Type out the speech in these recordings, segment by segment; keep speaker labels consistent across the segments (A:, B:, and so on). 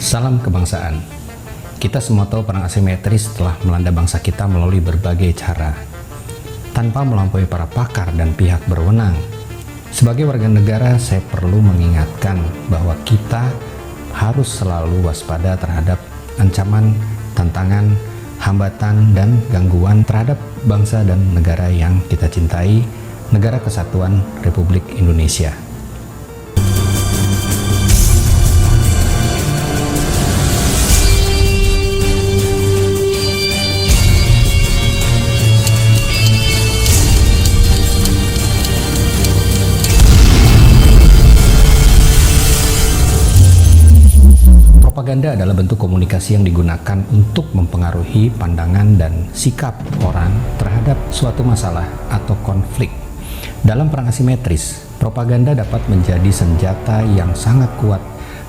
A: Salam kebangsaan. Kita semua tahu perang asimetris telah melanda bangsa kita melalui berbagai cara, tanpa melampaui para pakar dan pihak berwenang. Sebagai warga negara, saya perlu mengingatkan bahwa kita harus selalu waspada terhadap ancaman, tantangan, hambatan, dan gangguan terhadap bangsa dan negara yang kita cintai, Negara Kesatuan Republik Indonesia. Propaganda adalah bentuk komunikasi yang digunakan untuk mempengaruhi pandangan dan sikap orang terhadap suatu masalah atau konflik. Dalam perang asimetris, propaganda dapat menjadi senjata yang sangat kuat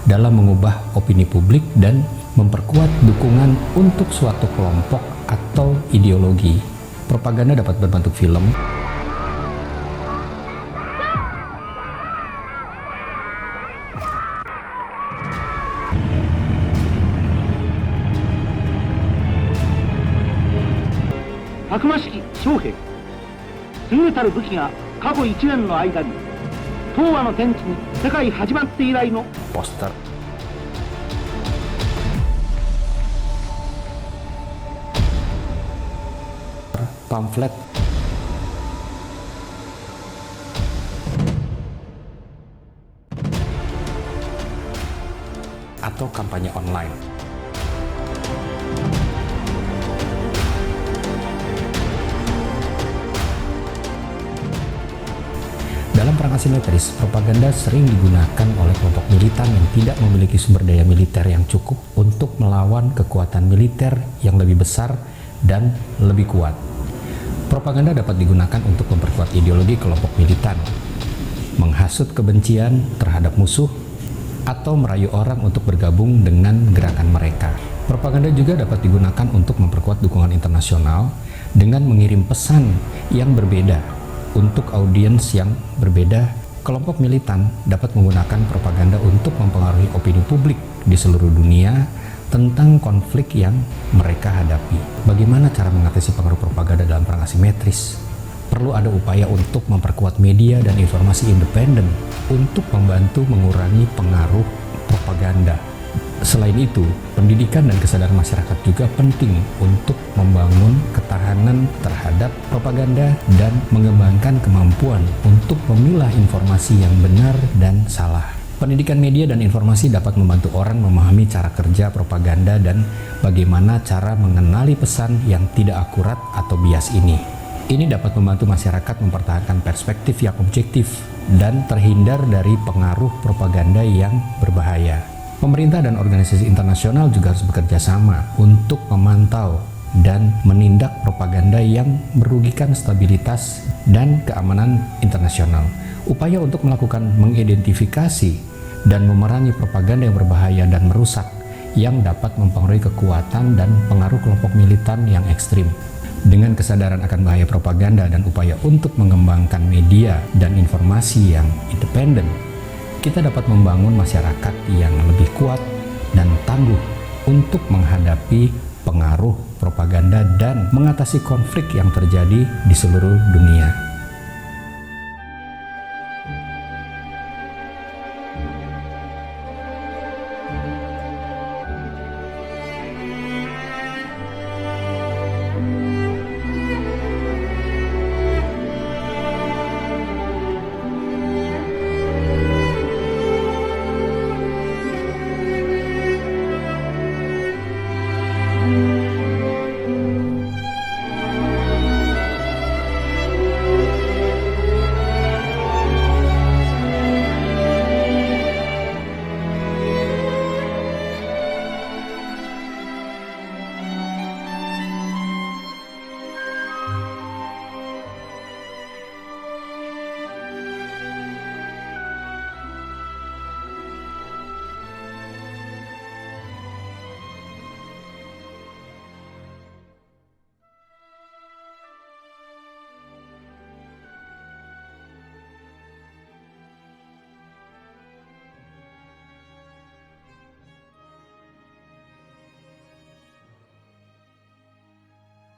A: dalam mengubah opini publik dan memperkuat dukungan untuk suatu kelompok atau ideologi. Propaganda dapat berbentuk film,
B: たくましき将兵、優れたる武器が過去1年の間に東亜の天地に世界始まって以来の
A: poster, pamflet, atau kampanye online. Dalam perang asimetris, propaganda sering digunakan oleh kelompok militan yang tidak memiliki sumber daya militer yang cukup untuk melawan kekuatan militer yang lebih besar dan lebih kuat. Propaganda dapat digunakan untuk memperkuat ideologi kelompok militan, menghasut kebencian terhadap musuh, atau merayu orang untuk bergabung dengan gerakan mereka. Propaganda juga dapat digunakan untuk memperkuat dukungan internasional dengan mengirim pesan yang berbeda untuk audiens yang berbeda. Kelompok militan dapat menggunakan propaganda untuk mempengaruhi opini publik di seluruh dunia tentang konflik yang mereka hadapi. Bagaimana cara mengatasi pengaruh propaganda dalam perang asimetris? Perlu ada upaya untuk memperkuat media dan informasi independen untuk membantu mengurangi pengaruh propaganda. Selain itu, pendidikan dan kesadaran masyarakat juga penting untuk membangun ketahanan terhadap propaganda dan mengembangkan kemampuan untuk memilah informasi yang benar dan salah. Pendidikan media dan informasi dapat membantu orang memahami cara kerja propaganda dan bagaimana cara mengenali pesan yang tidak akurat atau bias ini. Ini dapat membantu masyarakat mempertahankan perspektif yang objektif dan terhindar dari pengaruh propaganda yang berbahaya. Pemerintah dan organisasi internasional juga harus bekerja sama untuk memantau dan menindak propaganda yang merugikan stabilitas dan keamanan internasional. Upaya untuk melakukan mengidentifikasi dan memerangi propaganda yang berbahaya dan merusak yang dapat mempengaruhi kekuatan dan pengaruh kelompok militan yang ekstrim. Dengan kesadaran akan bahaya propaganda dan upaya untuk mengembangkan media dan informasi yang independen, kita dapat membangun masyarakat yang lebih kuat dan tangguh untuk menghadapi pengaruh propaganda dan mengatasi konflik yang terjadi di seluruh dunia.